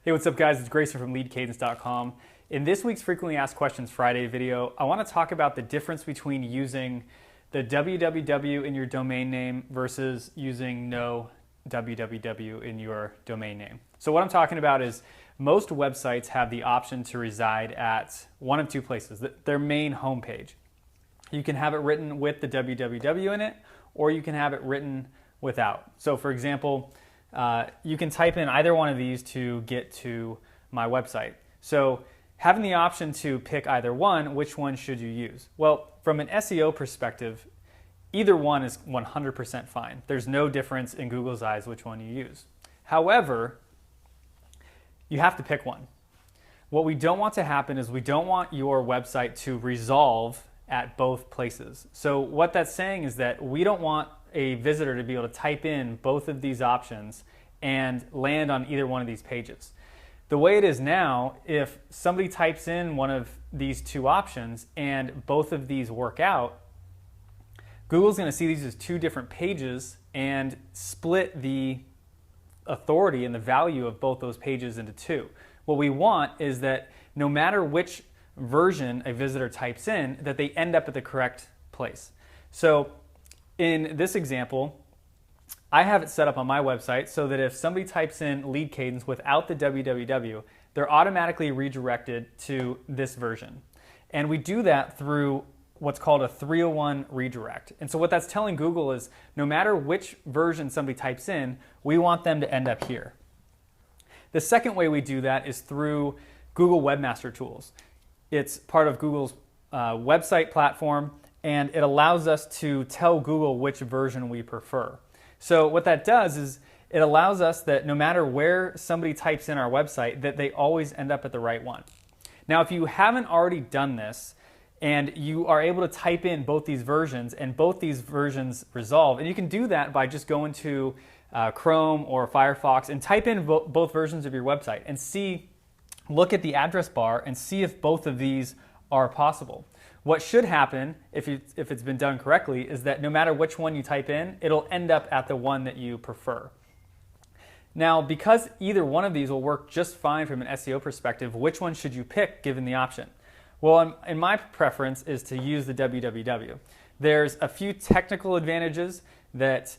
Hey, what's up guys? It's Grayson from leadcadence.com. In this week's Frequently Asked Questions Friday video, I want to talk about the difference between using the www in your domain name versus using no www in your domain name. So what I'm talking about is most websites have the option to reside at one of two places, their main homepage. You can have it written with the www in it, or you can have it written without. So for example, you can type in either one of these to get to my website. So having the option to pick either one, which one should you use? Well, from an SEO perspective, either one is 100% fine. There's no difference in Google's eyes which one you use. However, you have to pick one. What we don't want to happen is we don't want your website to resolve at both places. So what that's saying is that we don't want a visitor to be able to type in both of these options and land on either one of these pages. The way it is now, if somebody types in one of these two options and both of these work out, Google's going to see these as two different pages and split the authority and the value of both those pages into two. What we want is that no matter which version a visitor types in, that they end up at the correct place. So in this example, I have it set up on my website so that if somebody types in lead cadence without the www, they're automatically redirected to this version. And we do that through what's called a 301 redirect. And so what that's telling Google is no matter which version somebody types in, we want them to end up here. The second way we do that is through Google Webmaster Tools. It's part of Google's website platform, and it allows us to tell Google which version we prefer. So what that does is it allows us that no matter where somebody types in our website, that they always end up at the right one. Now, if you haven't already done this and you are able to type in both these versions and both these versions resolve, and you can do that by just going to Chrome or Firefox and type in both versions of your website and look at the address bar and see if both of these are possible. What should happen, if it's been done correctly, is that no matter which one you type in, it'll end up at the one that you prefer. Now, because either one of these will work just fine from an SEO perspective, which one should you pick given the option? Well, in my preference is to use the www. There's a few technical advantages that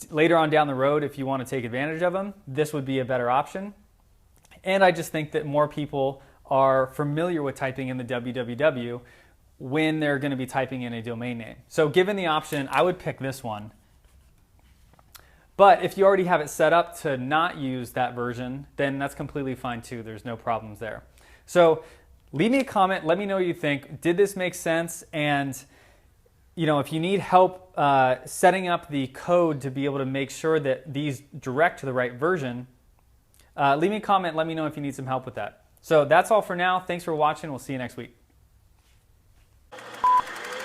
later on down the road, if you want to take advantage of them, this would be a better option. And I just think that more people are familiar with typing in the www when they're going to be typing in a domain name. So given the option, I would pick this one. But if you already have it set up to not use that version, then that's completely fine too. There's no problems there. So leave me a comment. Let me know what you think. Did this make sense? And if you need help setting up the code to be able to make sure that these direct to the right version, leave me a comment. Let me know if you need some help with that. So that's all for now. Thanks for watching. We'll see you next week.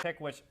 Pick which